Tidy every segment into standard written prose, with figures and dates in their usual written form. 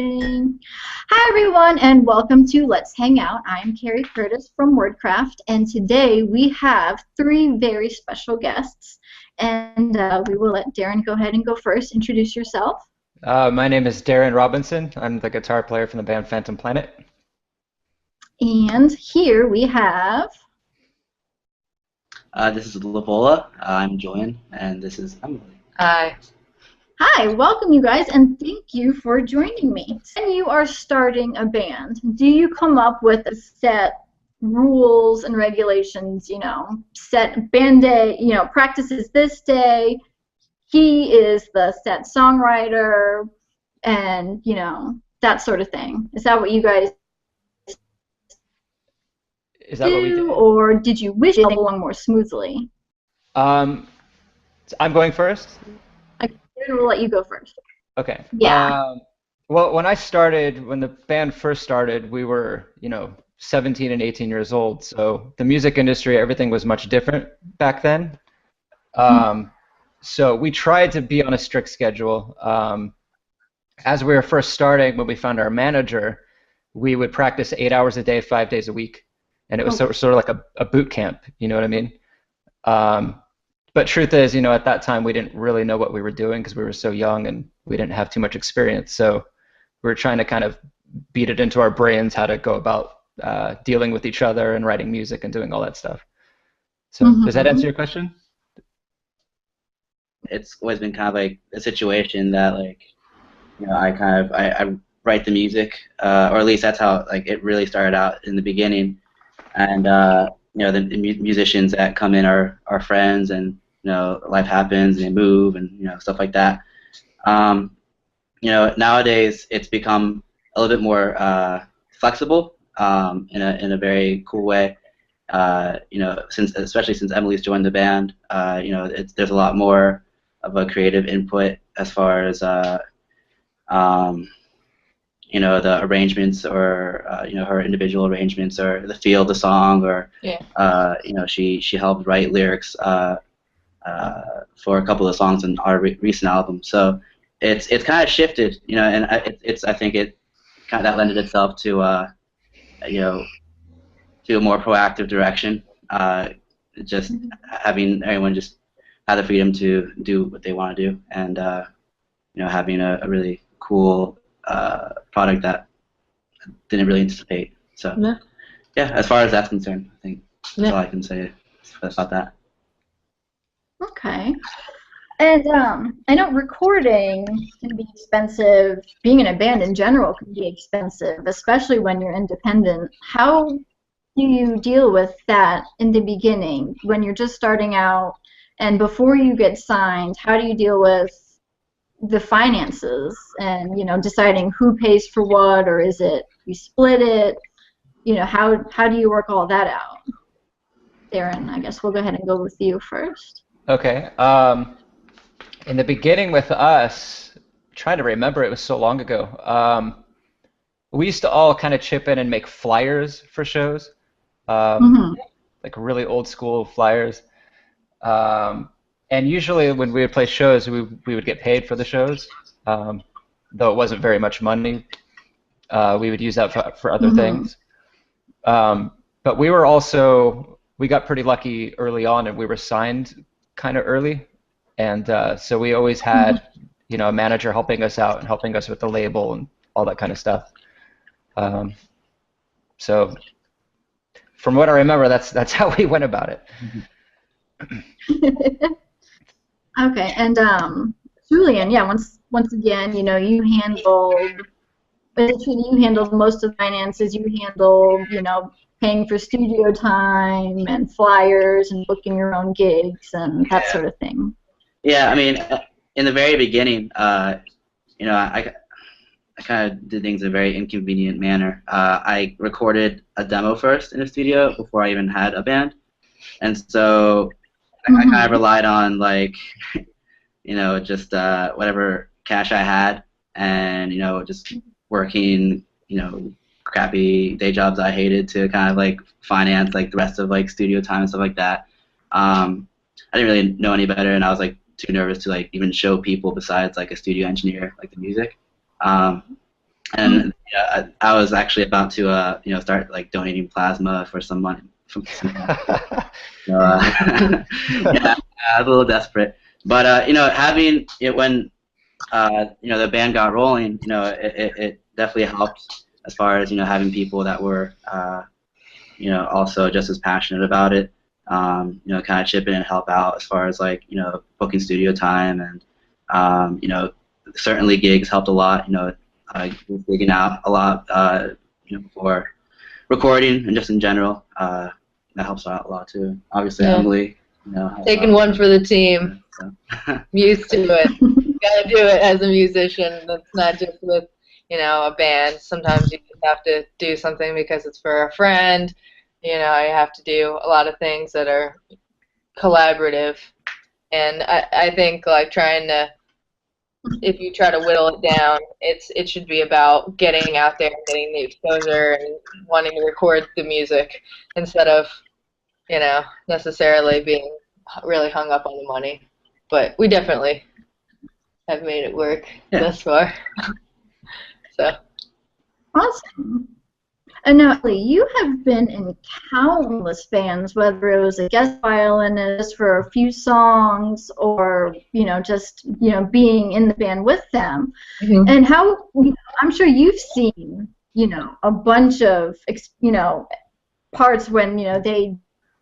Hi everyone and welcome to Let's Hang Out. I'm Carrie Curtis from WordCraft and today we have three very special guests and we will let Darren go ahead and go first. Introduce yourself. My name is Darren Robinson. I'm the guitar player from the band Phantom Planet. And here we have... This is Lavola. I'm Julian, and this is Emily. Hi. Hi, welcome you guys and thank you for joining me. When you are starting a band, do you come up with a set rules and regulations, set band day, practices this day, he is the set songwriter, and, that sort of thing? Is that what you guys What we do? Or did you wish it along more smoothly? I'm going first? We'll let you go first. Okay. Yeah. Well, when the band first started, we were, 17 and 18 years old. So the music industry, everything was much different back then. So we tried to be on a strict schedule. As we were first starting, when we found our manager, we would practice 8 hours a day, 5 days a week. And it was sort of like a boot camp, you know what I mean? But truth is, at that time we didn't really know what we were doing because we were so young and we didn't have too much experience. So we were trying to kind of beat it into our brains how to go about dealing with each other and writing music and doing all that stuff. So does that answer your question? It's always been kind of like a situation that I write the music, or at least that's how it really started out in the beginning. And the musicians that come in are friends, and life happens and they move and stuff like that. Nowadays it's become a little bit more flexible in a very cool way. Especially since Emily's joined the band, there's a lot more of a creative input as far as the arrangements, or her individual arrangements, or the feel of the song, or she helped write lyrics for a couple of songs in our recent album. So it's kind of shifted, and I think it kind of that lended itself to to a more proactive direction. Just having everyone just have the freedom to do what they want to do, and having a really cool product that I didn't really anticipate. So yeah, as far as that's concerned, I think that's all I can say about that. Okay. And I know recording can be expensive. Being in a band in general can be expensive, especially when you're independent. How do you deal with that in the beginning when you're just starting out and before you get signed? How do you deal with the finances and deciding who pays for what, or is it you split it? How do you work all that out? Darren, I guess we'll go ahead and go with you first. Okay. In the beginning with us, I'm trying to remember, it was so long ago. We used to all kind of chip in and make flyers for shows, like really old school flyers. And usually when we would play shows, we would get paid for the shows, though it wasn't very much money. We would use that for other things. But we got pretty lucky early on, and we were signed kind of early. And so we always had, a manager helping us out and helping us with the label and all that kind of stuff. So from what I remember, that's how we went about it. Okay, and Julian, yeah, once again, you handled most of the finances. You handled, paying for studio time and flyers and booking your own gigs and that sort of thing. Yeah, I mean, in the very beginning, I kind of did things in a very inconvenient manner. I recorded a demo first in the studio before I even had a band, and so I kind of relied on just whatever cash I had, and just working crappy day jobs I hated to kind of finance the rest of studio time and stuff like that. I didn't really know any better, and I was too nervous to even show people besides a studio engineer the music. And yeah, I was actually about to start like donating plasma for some money. So, yeah, I was a little desperate. But having it when the band got rolling, it definitely helped as far as having people that were also just as passionate about it. Kind of chip in and help out as far as like booking studio time and certainly gigs helped a lot. Gigging out a lot before recording and just in general. That helps out a lot too. Obviously, Yeah. Emily, Taking one for the team. So. I'm used to it. You gotta do it as a musician. That's not just with, a band. Sometimes you just have to do something because it's for a friend. You have to do a lot of things that are collaborative. And I think like if you try to whittle it down, it should be about getting out there, getting the exposure, and wanting to record the music instead of, necessarily being really hung up on the money. But we definitely have made it work thus far. So. Awesome. And now, you have been in countless bands, whether it was a guest violinist for a few songs or, just, being in the band with them. Mm-hmm. And how, I'm sure you've seen, a bunch of, parts when, they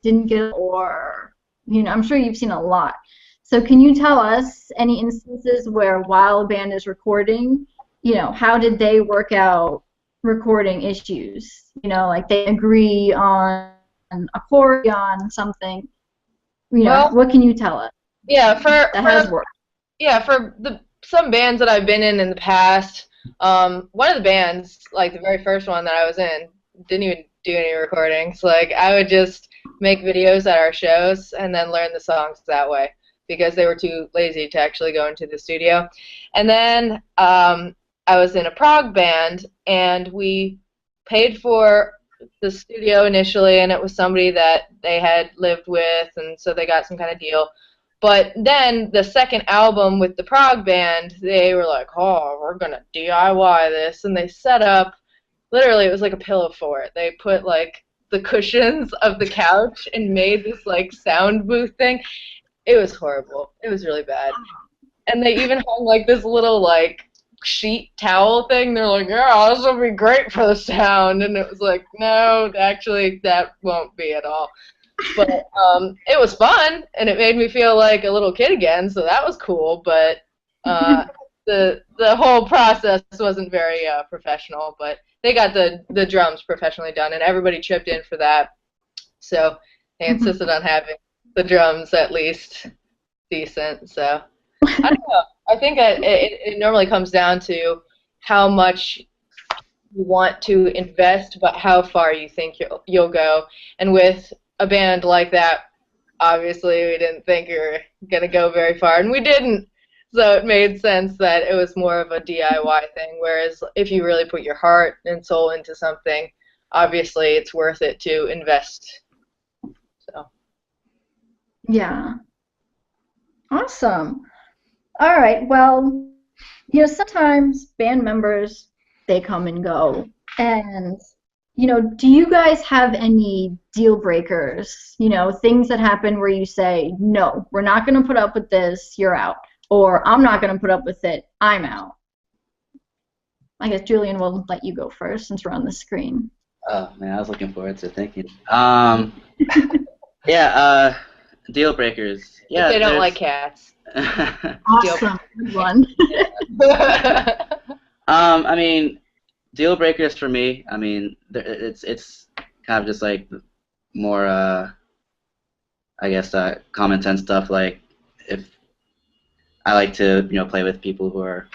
didn't get, or, I'm sure you've seen a lot. So can you tell us any instances where while a band is recording, how did they work out recording issues? Like they agree on a chord, on something. What can you tell us? Yeah, that has worked. Yeah, for some bands that I've been in the past, one of the bands, like the very first one that I was in, didn't even do any recordings. Like I would just make videos at our shows and then learn the songs that way because they were too lazy to actually go into the studio. And then I was in a prog band, and we paid for the studio initially, and it was somebody that they had lived with, and so they got some kind of deal. But then the second album with the prog band, they were like, oh, we're going to DIY this, and they set up, literally, it was like a pillow fort. They put, like, the cushions of the couch and made this, like, sound booth thing. It was horrible. It was really bad. And they even hung, like, this little, like, sheet towel thing. They're like, yeah, this will be great for the sound. And it was like, no, actually, that won't be at all. But it was fun, and it made me feel like a little kid again, so that was cool. But the whole process wasn't very professional. But they got the drums professionally done, and everybody chipped in for that. So they insisted on having the drums at least decent. So I don't know. I think it normally comes down to how much you want to invest, but how far you think you'll go. And with a band like that, obviously we didn't think we were going to go very far, and we didn't. So it made sense that it was more of a DIY thing, whereas if you really put your heart and soul into something, obviously it's worth it to invest. So. Yeah. Awesome. All right, well, sometimes band members, they come and go. And, do you guys have any deal breakers? Things that happen where you say, no, we're not going to put up with this, you're out. Or I'm not going to put up with it, I'm out. I guess Julian will let you go first since we're on the screen. Oh, man, I was looking forward to thinking. Deal breakers. Yeah, if they don't like cats. Awesome one. I mean, deal breakers for me. I mean, it's kind of just like more, I guess, common sense stuff. Like if I like to, play with people who are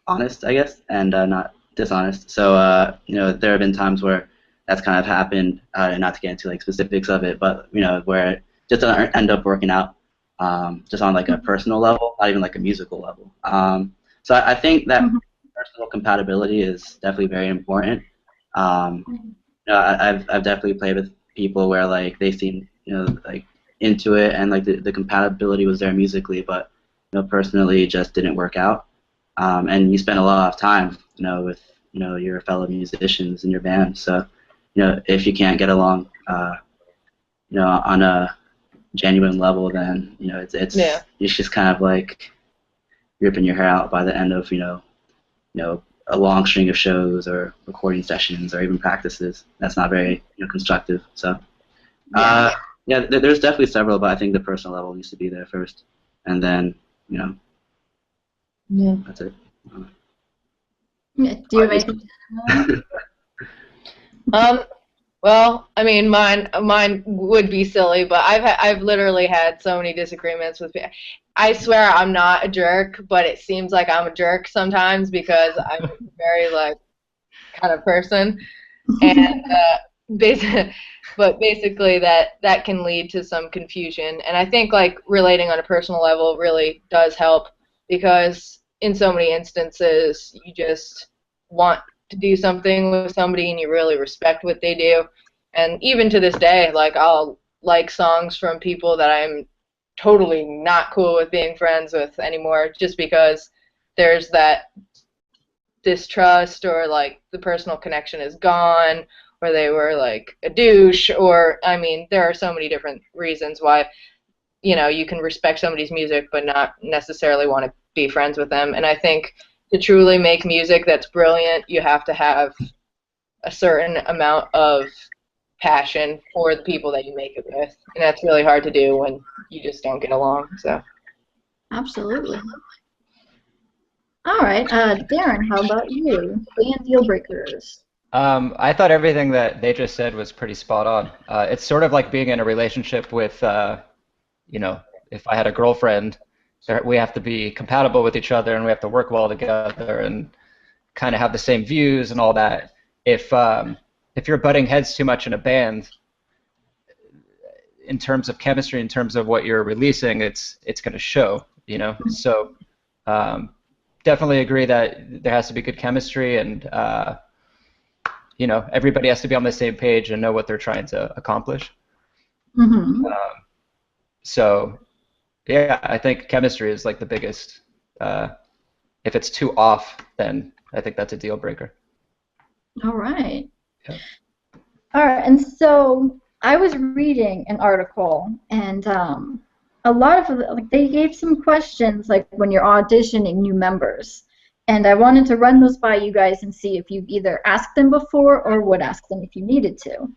honest, I guess, and not dishonest. So, there have been times where that's kind of happened, and not to get into like specifics of it, but where it just doesn't end up working out. Just on like a personal level, not even like a musical level. So I think that personal compatibility is definitely very important. I've definitely played with people where like they seem like into it and like the compatibility was there musically, but personally it just didn't work out. And you spend a lot of time with your fellow musicians in your band. So, if you can't get along, on a genuine level, then it's just kind of like ripping your hair out by the end of a long string of shows or recording sessions or even practices. That's not very constructive. So there's definitely several, but I think the personal level needs to be there first, and then that's it. Yeah, do you have anything to add? Well, I mean, mine would be silly, but I've literally had so many disagreements with people. I swear I'm not a jerk, but it seems like I'm a jerk sometimes because I'm a very kind of person, and basically that can lead to some confusion. And I think relating on a personal level really does help, because in so many instances you just want to do something with somebody and you really respect what they do. And even to this day, I'll like songs from people that I'm totally not cool with being friends with anymore, just because there's that distrust, or the personal connection is gone, or they were a douche, or I mean, there are so many different reasons why you can respect somebody's music but not necessarily want to be friends with them. And I think to truly make music that's brilliant, you have to have a certain amount of passion for the people that you make it with, and that's really hard to do when you just don't get along. So Absolutely. All right, Darren, how about you? Band deal breakers. I thought everything that they just said was pretty spot on. It's sort of like being in a relationship with, if I had a girlfriend, we have to be compatible with each other and we have to work well together and kind of have the same views and all that. If you're butting heads too much in a band, in terms of chemistry, in terms of what you're releasing, it's going to show, So definitely agree that there has to be good chemistry, and everybody has to be on the same page and know what they're trying to accomplish. Mm-hmm. So yeah, I think chemistry is the biggest. If it's too off, then I think that's a deal breaker. All right. Yeah. All right, and so I was reading an article, and a lot of they gave some questions when you're auditioning new members, and I wanted to run those by you guys and see if you've either asked them before or would ask them if you needed to.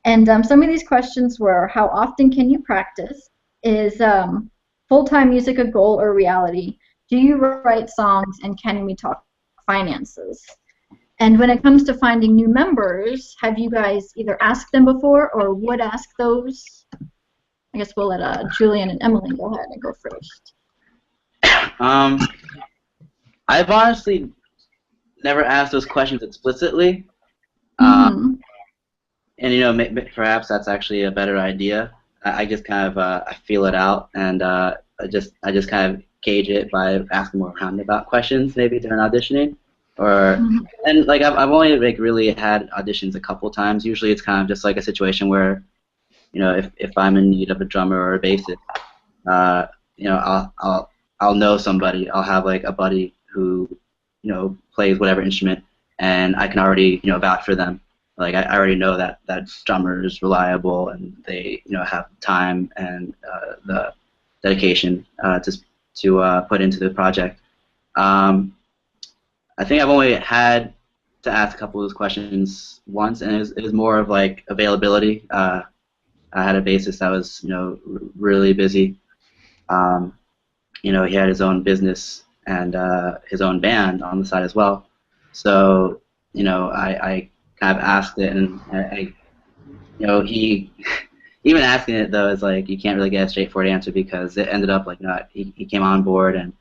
And some of these questions were: how often can you practice? Is full-time music a goal or reality? Do you write songs, and can we talk finances? And when it comes to finding new members, have you guys either asked them before or would ask those? I guess we'll let Julian and Emily go ahead and go first. I've honestly never asked those questions explicitly, Mm-hmm. and perhaps that's actually a better idea. I just kind of I feel it out, and I just kind of gauge it by asking more roundabout questions, maybe during auditioning. And I've only really had auditions a couple times. Usually it's kind of just a situation where, if I'm in need of a drummer or a bassist, I'll know somebody. I'll have a buddy who plays whatever instrument, and I can already vouch for them. I already know that drummer is reliable, and they have time and the dedication to put into the project. I think I've only had to ask a couple of those questions once, and it was more of availability. I had a bassist that was really busy. He had his own business and his own band on the side as well. So I kind of asked it, and he even asking it though is you can't really get a straightforward answer, because it ended up he came on board, and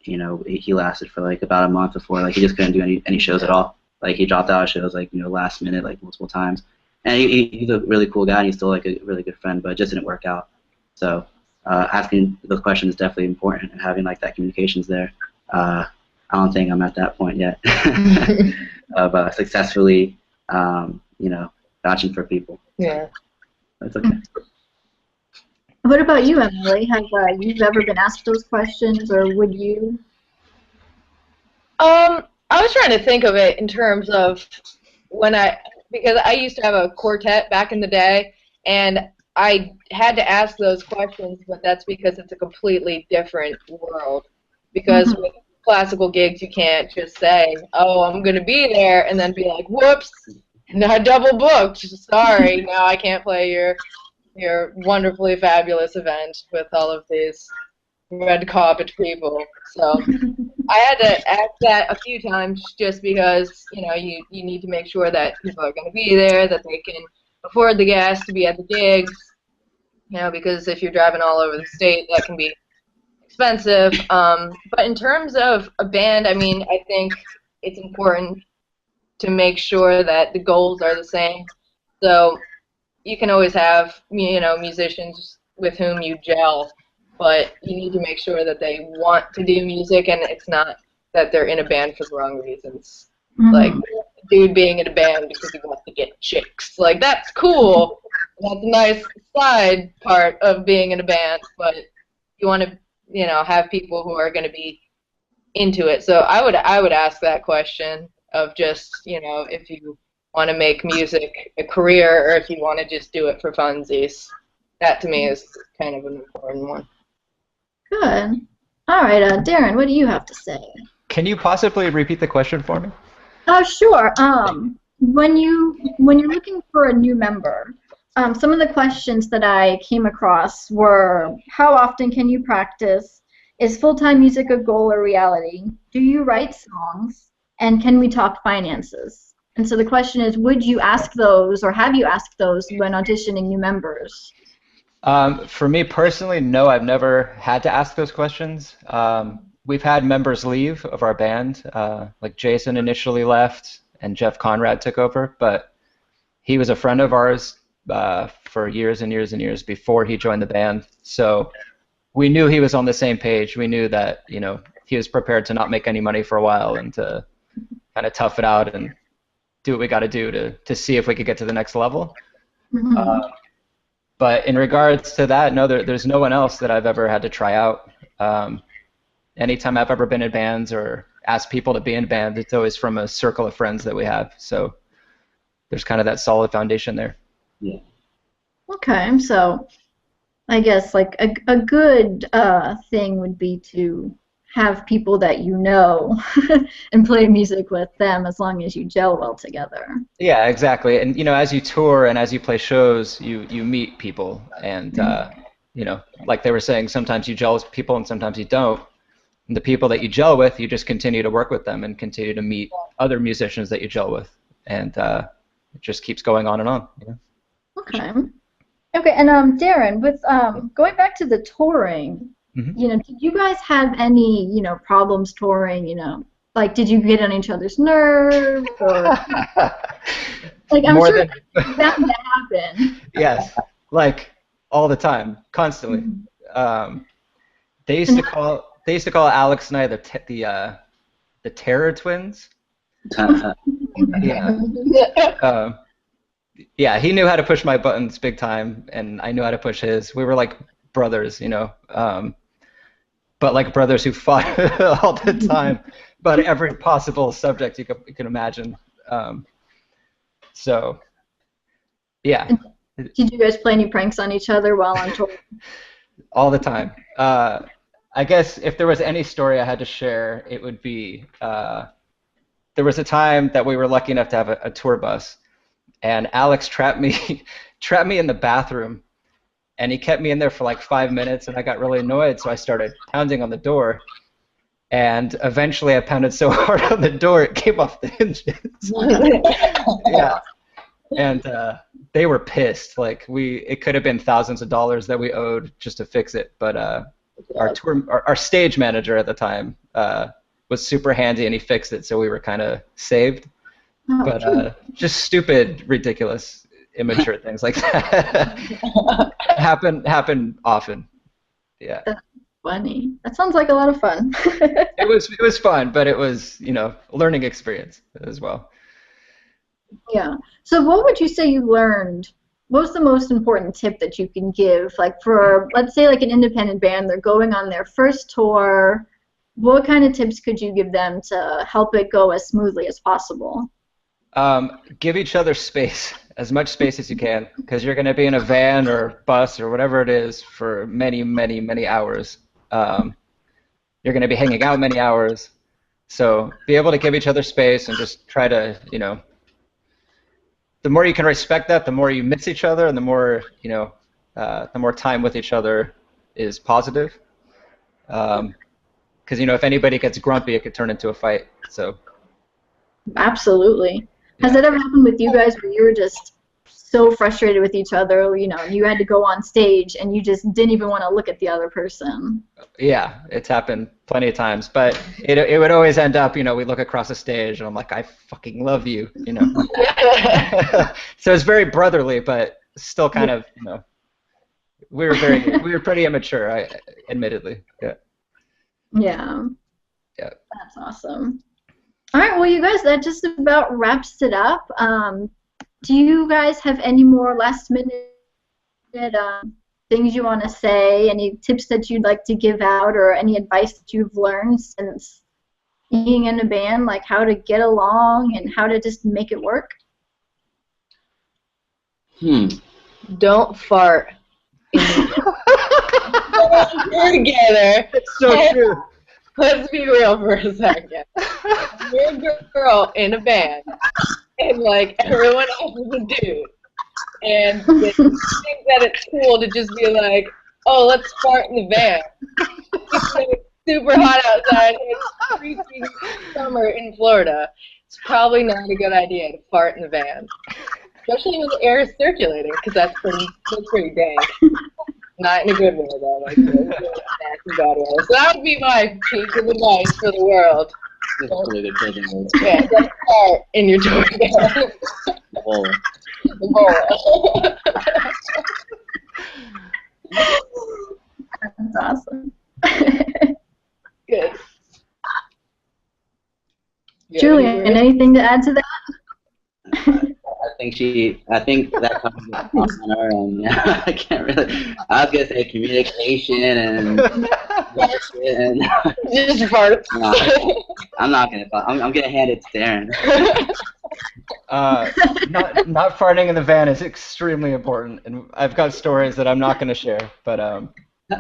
he lasted for about a month before he just couldn't do any shows at all. He dropped out of shows last minute multiple times, and he's a really cool guy, and he's still a really good friend, but it just didn't work out. So asking those questions is definitely important, and having that communication's there. I don't think I'm at that point yet of successfully vouching for people. yeah. That's okay. What about you, Emily? Have you ever been asked those questions, or would you? I was trying to think of it in terms of because I used to have a quartet back in the day, and I had to ask those questions, but that's because it's a completely different world. Because with classical gigs, you can't just say, "Oh, I'm going to be there," and then be like, "Whoops, not double booked. Sorry, now I can't play your wonderfully fabulous event with all of these red carpet people." So I had to ask that a few times just because, you need to make sure that people are going to be there, that they can afford the gas to be at the gigs, because if you're driving all over the state, that can be expensive. But in terms of a band, I mean, I think it's important to make sure that the goals are the same. So you can always have, musicians with whom you gel, but you need to make sure that they want to do music and it's not that they're in a band for the wrong reasons. Like, dude being in a band because he wants to get chicks. Like, that's cool. That's a nice side part of being in a band, but you want to, have people who are going to be into it. So I would ask that question of just, if you want to make music a career or if you want to just do it for funsies. That to me is kind of an important one. Good. All right, Darren, what do you have to say? Can you possibly repeat the question for me? Sure. When you're looking for a new member, some of the questions that I came across were, how often can you practice? Is full-time music a goal or reality? Do you write songs? And can we talk finances? And so the question is, would you ask those, or have you asked those when auditioning new members? For me personally, no, I've never had to ask those questions. We've had members leave of our band, like Jason initially left and Jeff Conrad took over, but he was a friend of ours for years and years and years before he joined the band. So we knew he was on the same page. We knew that, he was prepared to not make any money for a while and to kind of tough it out and do what we got to do to see if we could get to the next level. But in regards to that, no, there's no one else that I've ever had to try out. Anytime I've ever been in bands or asked people to be in bands, it's always from a circle of friends that we have. So there's kind of that solid foundation there. Yeah. Okay, so I guess like a good thing would be to have people that you know and play music with them as long as you gel well together. Yeah, exactly. And as you tour and as you play shows, you meet people, and like they were saying, sometimes you gel with people and sometimes you don't. And the people that you gel with, you just continue to work with them and continue to meet other musicians that you gel with, and it just keeps going on and on. Okay. Okay, and Darren, with going back to the touring, did you guys have any, problems touring? Like, did you get on each other's nerves, or like I'm sure that would happen. Yes, like all the time, constantly. They used to call Alex and I the Terror Twins. Yeah. Yeah, he knew how to push my buttons big time, and I knew how to push his. We were like brothers, but like brothers who fought all the time, but every possible subject you can imagine. So, yeah. Did you guys play any pranks on each other while on tour? All the time. I guess if there was any story I had to share, it would be there was a time that we were lucky enough to have a tour bus, and Alex trapped me in the bathroom, and he kept me in there for like 5 minutes, and I got really annoyed, so I started pounding on the door, and eventually I pounded so hard on the door it came off the hinges. Yeah, and they were pissed. Like it could have been thousands of dollars that we owed just to fix it, but our stage manager at the time was super handy, and he fixed it, so we were kind of saved. But just stupid, ridiculous, immature things like that happen often. Yeah. That's funny. That sounds like a lot of fun. It was fun, but it was learning experience as well. Yeah. So what would you say you learned? What was the most important tip that you can give? Like for, let's say, like an independent band, they're going on their first tour. what kind of tips could you give them to help it go as smoothly as possible? Give each other space, as much space as you can, because you're going to be in a van or bus or whatever it is for many, many, many hours. You're going to be hanging out many hours. So be able to give each other space and just try to, the more you can respect that, the more you miss each other, and the more, the more time with each other is positive. Because, if anybody gets grumpy, it could turn into a fight. So. Absolutely. Has that ever happened with you guys where you were just so frustrated with each other, you had to go on stage and you just didn't even want to look at the other person? Yeah, it's happened plenty of times, but it would always end up, we look across the stage and I'm like, I fucking love you, So it's very brotherly, but still kind of, we were pretty immature, admittedly. Yeah. Yeah. Yeah. That's awesome. All right, well, you guys, that just about wraps it up. Do you guys have any more last-minute things you want to say, any tips that you'd like to give out, or any advice that you've learned since being in a band, like how to get along and how to just make it work? Don't fart. Together. It's so true. Let's be real for a second. You're a girl in a band, and like everyone else is a dude, and they think that it's cool to just be like, "Oh, let's fart in the van." It's super hot outside. It's freezing summer in Florida. It's probably not a good idea to fart in the van, especially when the air is circulating, because that's pretty dank. Not in a good way, though. Like, really bad way. So that would be my piece of advice for the world. Yeah, don't fart in your toilet. Lavola. Lavola. That's awesome. Good. Julian, anything to add to that? I think that comes on her own. Yeah, I can't really. I was gonna say communication and Just fart. No, I'm not gonna. I'm gonna hand it to Darren. Not farting in the van is extremely important, and I've got stories that I'm not going to share, but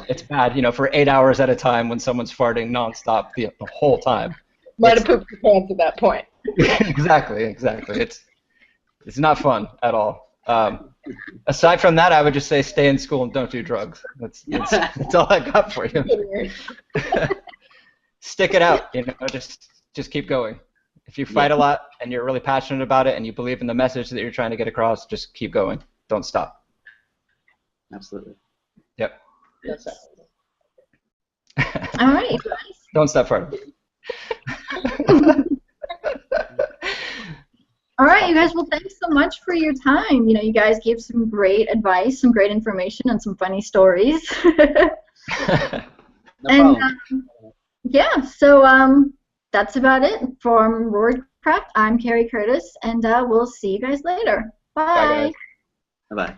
it's bad, for 8 hours at a time when someone's farting nonstop the whole time. Might have pooped your pants at that point. Exactly. It's not fun at all. Aside from that, I would just say stay in school and don't do drugs. That's all I got for you. Stick it out, just keep going. If you fight a lot and you're really passionate about it and you believe in the message that you're trying to get across, just keep going. Don't stop. Absolutely. Yep. All right. Don't stop farting. All right, you guys. Well, thanks so much for your time. You guys gave some great advice, some great information, and some funny stories. No problem. Yeah, so that's about it from Roarcraft. I'm Carrie Curtis, and we'll see you guys later. Bye. Bye, guys. Bye-bye.